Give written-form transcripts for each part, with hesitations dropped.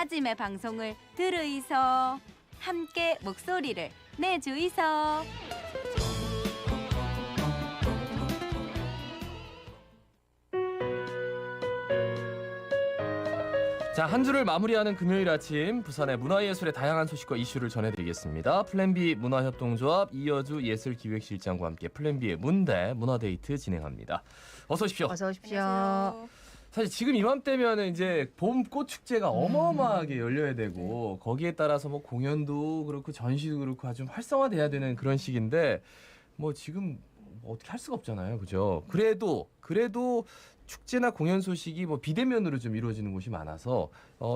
아침의 방송을 들으이소. 함께 목소리를 내주이소. 자, 한 주를 마무리하는 금요일 아침 부산의 문화예술의 다양한 소식과 이슈를 전해드리겠습니다. 플랜B 문화협동조합 이여주 예술기획실장과 함께 플랜B의 문대 문화데이트 진행합니다. 어서 오십시오. 어서 오십시오. 안녕하세요. 사실 지금 이맘때면 이제 봄 꽃 축제가 어마어마하게 열려야 되고 거기에 따라서 뭐 공연도 그렇고 전시도 그렇고 좀 활성화돼야 되는 그런 시기인데 뭐 지금 뭐 어떻게 할 수가 없잖아요, 그죠? 그래도 축제나 공연 소식이 뭐 비대면으로 좀 이루어지는 곳이 많아서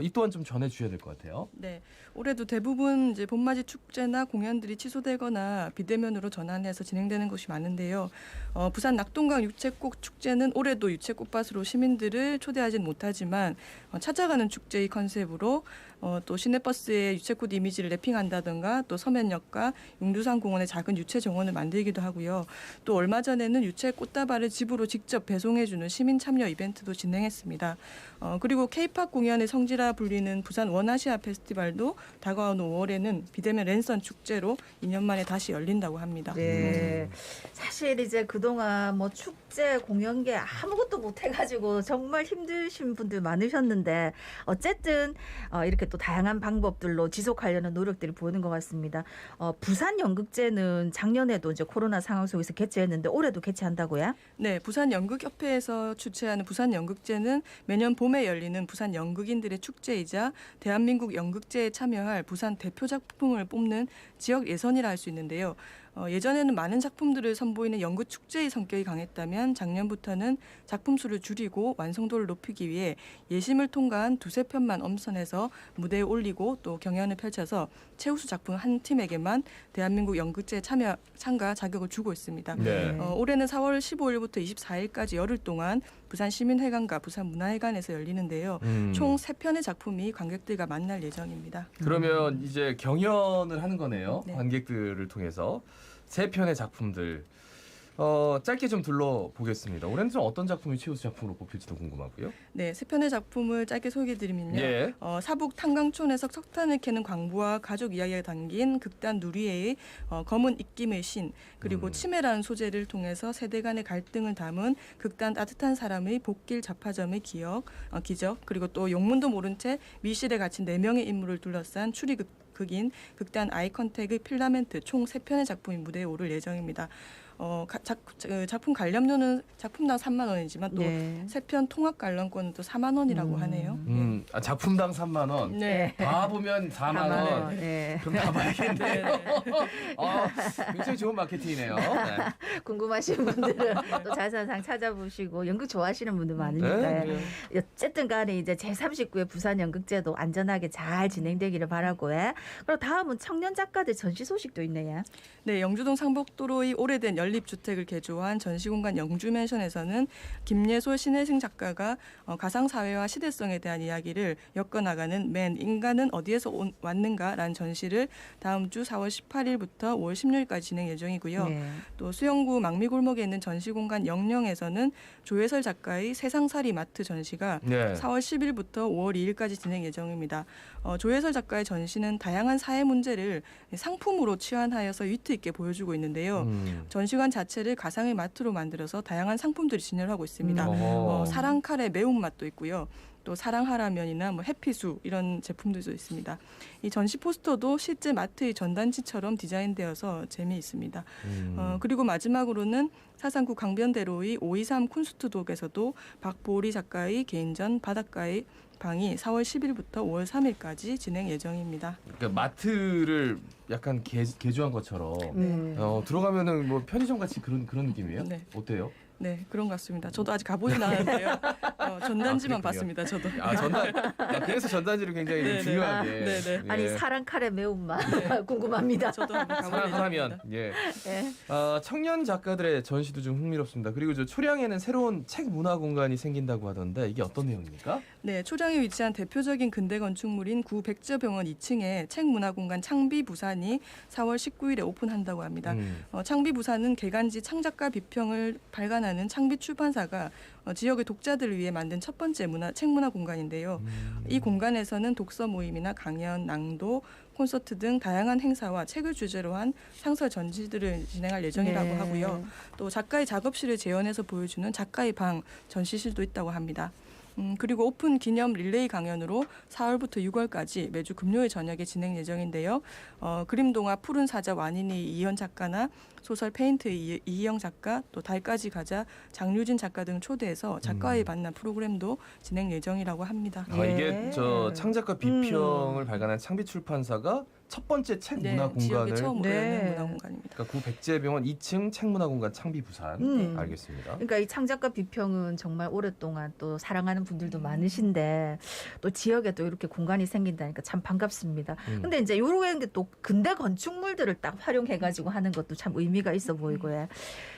이 또한 좀 전해주셔야 될 것 같아요. 네, 올해도 대부분 이제 봄맞이 축제나 공연들이 취소되거나 비대면으로 전환해서 진행되는 곳이 많은데요. 부산 낙동강 유채꽃 축제는 올해도 유채꽃밭으로 시민들을 초대하진 못하지만 찾아가는 축제의 컨셉으로 또 시내버스에 유채꽃 이미지를 랩핑한다든가 또 서면역과 용두산 공원에 작은 유채 정원을 만들기도 하고요. 또 얼마 전에는 유채 꽃다발을 집으로 직접 배송해주는 시민 참여 이벤트도 진행했습니다. 그리고 K-팝 공연의 성지라 불리는 부산 원아시아 페스티벌도 다가오는 5월에는 비대면 랜선 축제로 2년 만에 다시 열린다고 합니다. 네. 사실 이제 그동안 뭐 축제, 공연계 아무것도 못 해가지고 정말 힘드신 분들 많으셨는데 어쨌든 이렇게 또 다양한 방법들로 지속하려는 노력들이 보이는 것 같습니다. 부산 연극제는 작년에도 이제 코로나 상황 속에서 개최했는데 올해도 개최한다고요? 네, 부산 연극협회에서 주최하는 부산 연극제는 매년 봄에 열리는 부산 연극인들의 축제이자 대한민국 연극제에 참여할 부산 대표 작품을 뽑는 지역 예선이라 할 수 있는데요. 예전에는 많은 작품들을 선보이는 연극 축제의 성격이 강했다면 작년부터는 작품 수를 줄이고 완성도를 높이기 위해 예심을 통과한 두세 편만 엄선해서 무대에 올리고 또 경연을 펼쳐서 최우수 작품 한 팀에게만 대한민국 연극제에 참가 자격을 주고 있습니다. 네. 올해는 4월 15일부터 24일까지 열흘 동안 부산 시민회관과 부산 문화회관에서 열리는데요. 총 3편의 작품이 관객들과 만날 예정입니다. 그러면 이제 경연을 하는 거네요. 네. 관객들을 통해서 3편의 작품들 짧게 좀 둘러보겠습니다. 올해는 좀 어떤 작품이 최우수 작품으로 뽑힐지도 궁금하고요. 네, 3편의 작품을 짧게 소개해드리면요. 예. 사북 탄광촌에서 석탄을 캐는 광부와 가족 이야기가 담긴 극단 누리애의 검은 입김의 신, 그리고 치매라는 소재를 통해서 세대 간의 갈등을 담은 극단 따뜻한 사람의 복길 자파점의 기적, 그리고 또 용문도 모른 채 미실에 갇힌 4명의 인물을 둘러싼 추리극인 극단 아이컨택의 필라멘트 총 3편의 작품이 무대에 오를 예정입니다. 작품 관람료는 작품당 3만 원이지만 또 네. 3편 통합 관람권은 또 4만 원이라고 하네요. 작품당 3만 원. 네. 다 보면 4만 원. 네. 그럼 다 봐야겠네요. 굉장히 좋은 마케팅이네요. 네. 궁금하신 분들은 또 자세상 찾아보시고 연극 좋아하시는 분들 많으니까요. 네. 어쨌든 간에 이제 제39회 부산 연극제도 안전하게 잘 진행되기를 바라고요. 그리고 다음은 청년 작가들 전시 소식도 있네요. 네, 영주동 상복도로의 오래된 연립주택을 개조한 전시공간 영주맨션에서는 김예솔 신혜승 작가가 가상사회와 시대성에 대한 이야기를 엮어나가는 맨 인간은 어디에서 왔는가라는 전시를 다음 주 4월 18일부터 5월 16일까지 진행 예정이고요. 네. 또 수영구 망미골목에 있는 전시공간 영령에서는 조혜설 작가의 세상살이 마트 전시가 네. 4월 10일부터 5월 2일까지 진행 예정입니다. 조혜설 작가의 전시는 다양한 사회 문제를 상품으로 치환하여서 위트 있게 보여주고 있는데요. 전시관 자체를 가상의 마트로 만들어서 다양한 상품들이 진열하고 있습니다. 사랑 카레 매운맛도 있고요. 또 사랑하라면이나 뭐 해피수 이런 제품들도 있습니다. 이 전시 포스터도 실제 마트의 전단지처럼 디자인되어서 재미있습니다. 그리고 마지막으로는 사상구 강변대로의 523 쿤스트독에서도 박보리 작가의 개인전 바닷가의 방이 4월 10일부터 5월 3일까지 진행 예정입니다. 그러니까 마트를 약간 개조한 것처럼 들어가면은 뭐 편의점 같이 그런 느낌이에요? 네. 어때요? 네, 그런 것 같습니다. 저도 아직 가보진 않았는데요. 전단지만 그랬군요. 봤습니다. 저도. 그래서 전단지를 굉장히 네, 네. 중요하게. 네, 네. 예. 아니 사랑 카레 매운맛 궁금합니다. 저도 한번 가볼 사랑하면 예정입니다. 예. 네. 청년 작가들의 전시도 좀 흥미롭습니다. 그리고 저 초량에는 새로운 책 문화 공간이 생긴다고 하던데 이게 어떤 내용입니까? 네, 초량에 위치한 대표적인 근대 건축물인 구 백저병원 2층에 책문화공간 창비부산이 4월 19일에 오픈한다고 합니다. 창비부산은 개간지 창작가 비평을 발간하는 창비 출판사가 지역의 독자들을 위해 만든 첫 번째 책문화 공간인데요. 이 공간에서는 독서 모임이나 강연, 낭독, 콘서트 등 다양한 행사와 책을 주제로 한 상설 전시들을 진행할 예정이라고 네. 하고요. 또 작가의 작업실을 재현해서 보여주는 작가의 방 전시실도 있다고 합니다. 그리고 오픈 기념 릴레이 강연으로 4월부터 6월까지 매주 금요일 저녁에 진행 예정인데요. 그림동화 푸른 사자 완인이 이현 작가나 소설 페인트 이희영 작가, 또 달까지 가자 장유진 작가 등 초대해서 작가의 만남 프로그램도 진행 예정이라고 합니다. 아, 이게 예. 저 창작가 비평을 발간한 창비출판사가 첫 번째 책 문화 지역에 공간을 처음으로 네. 여는 문화 공간입니다. 그러니까 구 백제병원 2층 책문화공간 창비 부산. 음. 알겠습니다. 그러니까 이 창작가 비평은 정말 오랫동안 또 사랑하는 분들도 많으신데 또 지역에 또 이렇게 공간이 생긴다니까 참 반갑습니다. 근데 이제 이런 게 또 근대 건축물들을 딱 활용해가지고 하는 것도 참 의미가 있어 보이고요.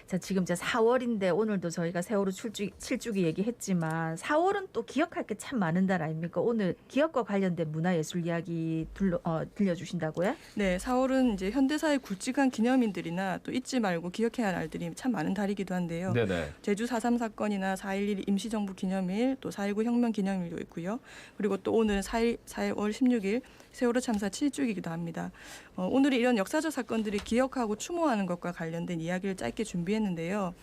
자, 지금 이제 4월인데 오늘도 저희가 세월호 7주기 얘기했지만 4월은 또 기억할 게 참 많은 달 아닙니까? 오늘 기억과 관련된 문화예술 이야기 들려주신다고요? 네, 4월은 이제 현대사의 굵직한 기념인들이나 또 잊지 말고 기억해야 할 날들이 참 많은 달이기도 한데요. 네네. 제주 4.3 사건이나 4.11 임시정부 기념일, 또 4.19 혁명 기념일도 있고요. 그리고 또 오늘 4월 16일 세월호 참사 7주기이기도 합니다. 오늘은 이런 역사적 사건들이 기억하고 추모하는 것과 관련된 이야기를 짧게 준비했는데요.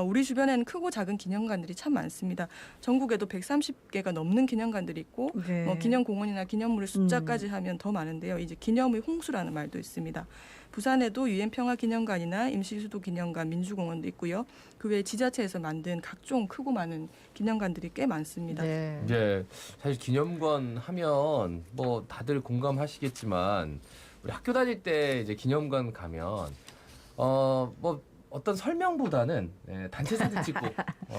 우리 주변에는 크고 작은 기념관들이 참 많습니다. 전국에도 130개가 넘는 기념관들이 있고 네. 기념공원이나 기념물의 숫자까지 하면 더 많은데요. 이제 기념의 홍수라는 말도 있습니다. 부산에도 유엔평화기념관이나 임시수도기념관, 민주공원도 있고요. 그 외에 지자체에서 만든 각종 크고 많은 기념관들이 꽤 많습니다. 네. 이제 사실 기념관 하면 뭐 다들 공감하시겠지만 우리 학교 다닐 때 이제 기념관 가면 뭐 어떤 설명보다는 단체 사진 찍고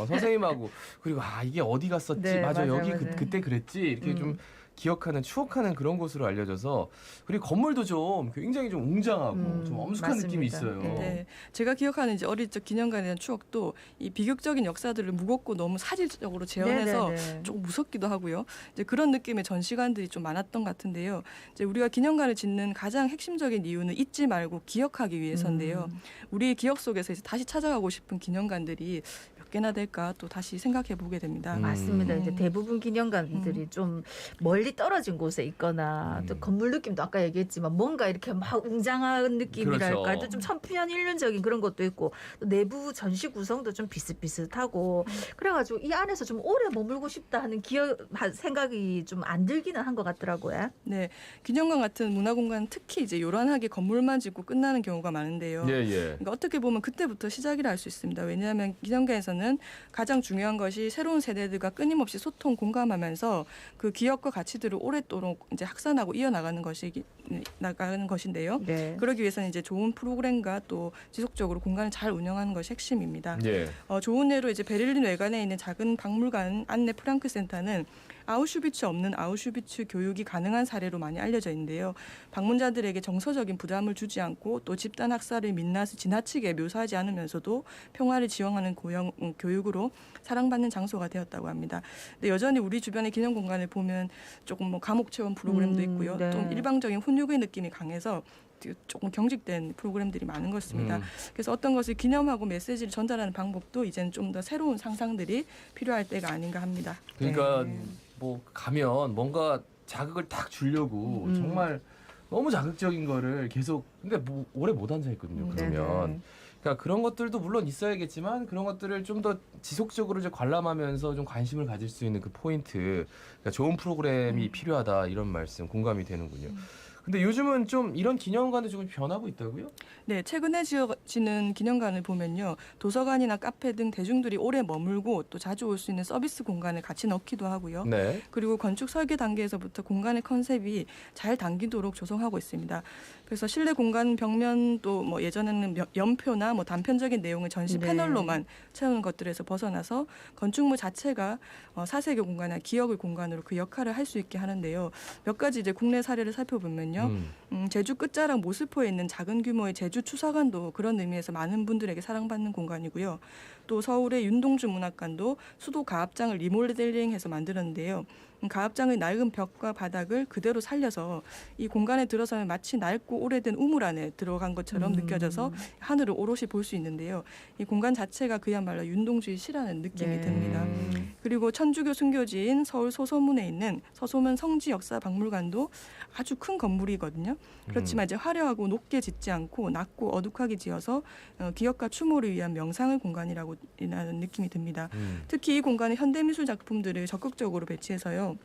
선생님하고 그리고 이게 어디 갔었지? 네, 맞아, 맞아요, 여기 맞아요. 그때 그랬지 이렇게 좀 기억하는 추억하는 그런 곳으로 알려져서 그리고 건물도 좀 굉장히 좀 웅장하고 좀 엄숙한 맞습니다. 느낌이 있어요. 네, 제가 기억하는 이제 어릴 적 기념관에 대한 추억도 이 비극적인 역사들을 무겁고 너무 사실적으로 재현해서 네네네. 조금 무섭기도 하고요. 이제 그런 느낌의 전시관들이 좀 많았던 것 같은데요. 이제 우리가 기념관을 짓는 가장 핵심적인 이유는 잊지 말고 기억하기 위해서인데요. 우리의 기억 속에서 이제 다시 찾아가고 싶은 기념관들이 몇 개나 될까 또 다시 생각해 보게 됩니다. 맞습니다. 이제 대부분 기념관들이 좀 멀리 떨어진 곳에 있거나 또 건물 느낌도 아까 얘기했지만 뭔가 이렇게 막 웅장한 느낌이랄까 그렇죠. 또 좀 천편일률적인 그런 것도 있고 또 내부 전시 구성도 좀 비슷비슷하고 그래가지고 이 안에서 좀 오래 머물고 싶다 하는 생각이 좀 안 들기는 한 것 같더라고요. 네, 기념관 같은 문화공간 특히 이제 요란하게 건물만 짓고 끝나는 경우가 많은데요. 예. 그러니까 어떻게 보면 그때부터 시작이라 할 수 있습니다. 왜냐하면 기념관에서는 가장 중요한 것이 새로운 세대들과 끊임없이 소통, 공감하면서 그 기억과 가치들을 오랫도록 이제 확산하고 이어나가는 것인데요. 네. 그러기 위해서는 이제 좋은 프로그램과 또 지속적으로 공간을 잘 운영하는 것이 핵심입니다. 예. 좋은 예로 이제 베를린 외관에 있는 작은 박물관 안내 프랑크 센터는 아우슈비츠 없는 아우슈비츠 교육이 가능한 사례로 많이 알려져 있는데요. 방문자들에게 정서적인 부담을 주지 않고 또 집단 학살을 민낯을 지나치게 묘사하지 않으면서도 평화를 지향하는 교육으로 사랑받는 장소가 되었다고 합니다. 근데 여전히 우리 주변의 기념 공간을 보면 조금 뭐 감옥 체험 프로그램도 있고요. 네. 좀 일방적인 훈육의 느낌이 강해서 조금 경직된 프로그램들이 많은 것 같습니다. 그래서 어떤 것을 기념하고 메시지를 전달하는 방법도 이제는 좀 더 새로운 상상들이 필요할 때가 아닌가 합니다. 그러니까 네. 뭐 가면 뭔가 자극을 딱 주려고 정말 너무 자극적인 거를 계속 근데 뭐 오래 못 앉아 있거든요. 그러면 네네. 그러니까 그런 것들도 물론 있어야겠지만 그런 것들을 좀 더 지속적으로 이제 관람하면서 좀 관심을 가질 수 있는 그 포인트, 그러니까 좋은 프로그램이 필요하다 이런 말씀 공감이 되는군요. 근데 요즘은 좀 이런 기념관도 조금 변하고 있다고요? 네, 최근에 지어지는 기념관을 보면요. 도서관이나 카페 등 대중들이 오래 머물고 또 자주 올 수 있는 서비스 공간을 같이 넣기도 하고요. 네. 그리고 건축 설계 단계에서부터 공간의 컨셉이 잘 당기도록 조성하고 있습니다. 그래서 실내 공간 벽면도 뭐 예전에는 연표나 뭐 단편적인 내용을 전시 네. 패널로만 채우는 것들에서 벗어나서 건축물 자체가 사색의 공간이나 기억의 공간으로 그 역할을 할 수 있게 하는데요. 몇 가지 이제 국내 사례를 살펴보면요. 제주 끝자락 모슬포에 있는 작은 규모의 제주 추사관도 그런 의미에서 많은 분들에게 사랑받는 공간이고요. 또 서울의 윤동주 문학관도 수도 가합장을 리모델링해서 만들었는데요. 가합장의 낡은 벽과 바닥을 그대로 살려서 이 공간에 들어서면 마치 낡고 오래된 우물 안에 들어간 것처럼 느껴져서 하늘을 오롯이 볼 수 있는데요. 이 공간 자체가 그야말로 윤동주의 시라는 느낌이 네. 듭니다. 그리고 천주교 순교지인 서울 소서문에 있는 서소문 성지 역사 박물관도 아주 큰 건물이거든요. 그렇지만 이제 화려하고 높게 짓지 않고 낮고 어둑하게 지어서 기억과 추모를 위한 명상의 공간이라고 하는 느낌이 듭니다. 특히 이 공간에 현대미술 작품들을 적극적으로 배치해서요.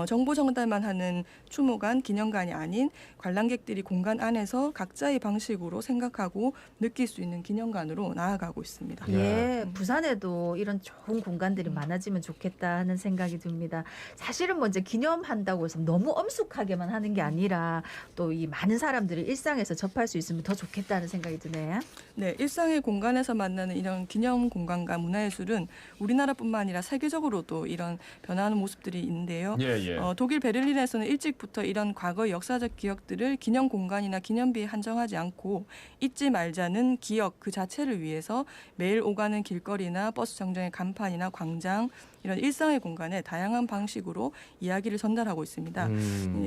정보 전달만 하는 추모관, 기념관이 아닌 관람객들이 공간 안에서 각자의 방식으로 생각하고 느낄 수 있는 기념관으로 나아가고 있습니다. 예, 부산에도 이런 좋은 공간들이 많아지면 좋겠다 하는 생각이 듭니다. 사실은 먼저 기념한다고 해서 너무 엄숙하게만 하는 게 아니라 또 이 많은 사람들이 일상에서 접할 수 있으면 더 좋겠다는 생각이 드네요. 네, 일상의 공간에서 만나는 이런 기념 공간과 문화예술은 우리나라뿐만 아니라 세계적으로도 이런 변화하는 모습들이 있는데요. 예. 독일 베를린에서는 일찍부터 이런 과거의 역사적 기억들을 기념 공간이나 기념비에 한정하지 않고 잊지 말자는 기억 그 자체를 위해서 매일 오가는 길거리나 버스 정류장의 간판이나 광장 이런 일상의 공간에 다양한 방식으로 이야기를 전달하고 있습니다.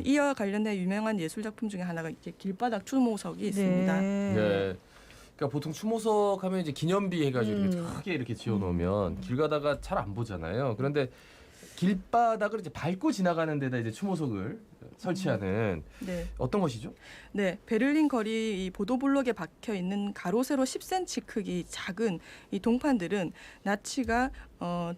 이와 관련된 유명한 예술 작품 중에 하나가 이렇게 길바닥 추모석이 있습니다. 네. 그러니까 보통 추모석 하면 이제 기념비 해가지고 이렇게 크게 이렇게 지어놓으면 길 가다가 잘 안 보잖아요. 그런데 길바닥을 이제 밟고 지나가는 데다 이제 추모석을 설치하는 네. 어떤 것이죠? 네, 베를린 거리 이 보도블록에 박혀 있는 가로 세로 10cm 크기 작은 이 동판들은 나치가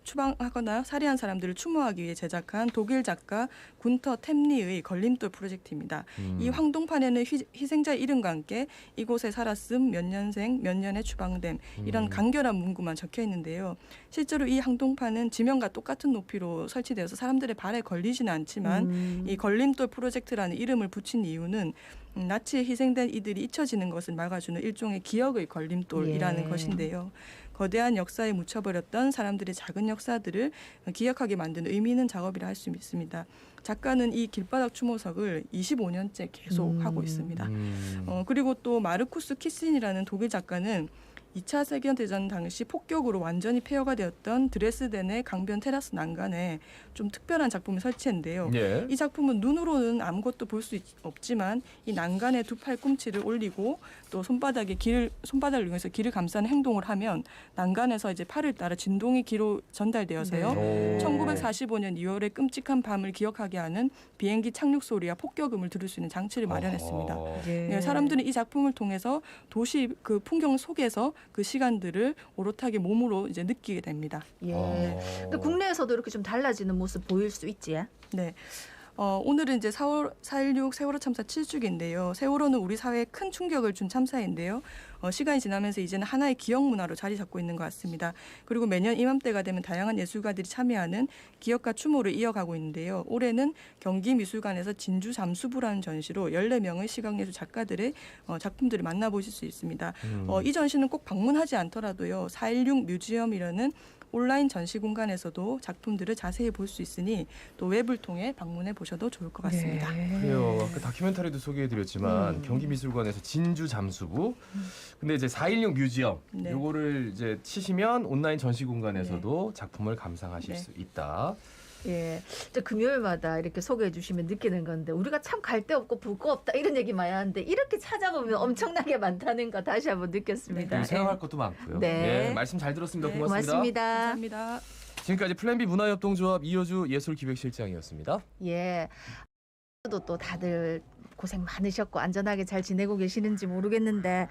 추방하거나 살해한 사람들을 추모하기 위해 제작한 독일 작가 군터 템리의 걸림돌 프로젝트입니다. 이 황동판에는 희생자 이름과 함께 이곳에 살았음, 몇 년생, 몇 년에 추방됨 이런 간결한 문구만 적혀 있는데요. 실제로 이 황동판은 지면과 똑같은 높이로 설치되어서 사람들의 발에 걸리지는 않지만 이 걸림돌 프로젝트라는 이름을 붙인 이유는 나치에 희생된 이들이 잊혀지는 것을 막아주는 일종의 기억의 걸림돌이라는 예. 것인데요. 거대한 역사에 묻혀버렸던 사람들의 작은 역사들을 기억하게 만드는 의미 있는 작업이라 할 수 있습니다. 작가는 이 길바닥 추모석을 25년째 계속 하고 있습니다. 그리고 또 마르쿠스 키신이라는 독일 작가는 2차 세계대전 당시 폭격으로 완전히 폐허가 되었던 드레스덴의 강변 테라스 난간에 좀 특별한 작품을 설치했는데요. 예. 이 작품은 눈으로는 아무것도 볼 수 없지만 이 난간에 두 팔꿈치를 올리고 또 손바닥을 이용해서 길을 감싸는 행동을 하면 난간에서 이제 팔을 따라 진동이 귀로 전달되어서요. 네. 1945년 2월의 끔찍한 밤을 기억하게 하는 비행기 착륙 소리와 폭격음을 들을 수 있는 장치를 마련했습니다. 예. 네, 사람들은 이 작품을 통해서 도시 그 풍경 속에서 그 시간들을 오롯하게 몸으로 이제 느끼게 됩니다. 예. 근데 국내에서도 이렇게 좀 달라지는 모습 보일 수 있지. 네. 오늘은 이제 4.16 세월호 참사 7주기인데요. 세월호는 우리 사회에 큰 충격을 준 참사인데요. 시간이 지나면서 이제는 하나의 기억 문화로 자리 잡고 있는 것 같습니다. 그리고 매년 이맘때가 되면 다양한 예술가들이 참여하는 기억과 추모를 이어가고 있는데요. 올해는 경기미술관에서 진주 잠수부라는 전시로 14명의 시각예술 작가들의 작품들을 만나보실 수 있습니다. 이 전시는 꼭 방문하지 않더라도요. 4.16 뮤지엄이라는 온라인 전시 공간에서도 작품들을 자세히 볼 수 있으니 또 웹을 통해 방문해 보셔도 좋을 것 같습니다. 그래요. 그 다큐멘터리도 소개해드렸지만 경기미술관에서 진주 잠수부. 근데 이제 4.16 뮤지엄 네. 요거를 이제 치시면 온라인 전시 공간에서도 작품을 감상하실 네. 수 있다. 예, 저 금요일마다 이렇게 소개해 주시면 느끼는 건데 우리가 참 갈 데 없고 볼 거 없다 이런 얘기 많이 하는데 이렇게 찾아보면 엄청나게 많다는 거 다시 한번 느꼈습니다. 그리고 생각할 것도 많고요. 네. 예, 말씀 잘 들었습니다. 네, 고맙습니다. 고맙습니다. 감사합니다. 지금까지 플랜B 문화협동조합 이효주 예술기획실장이었습니다. 예. 또 다들 고생 많으셨고 안전하게 잘 지내고 계시는지 모르겠는데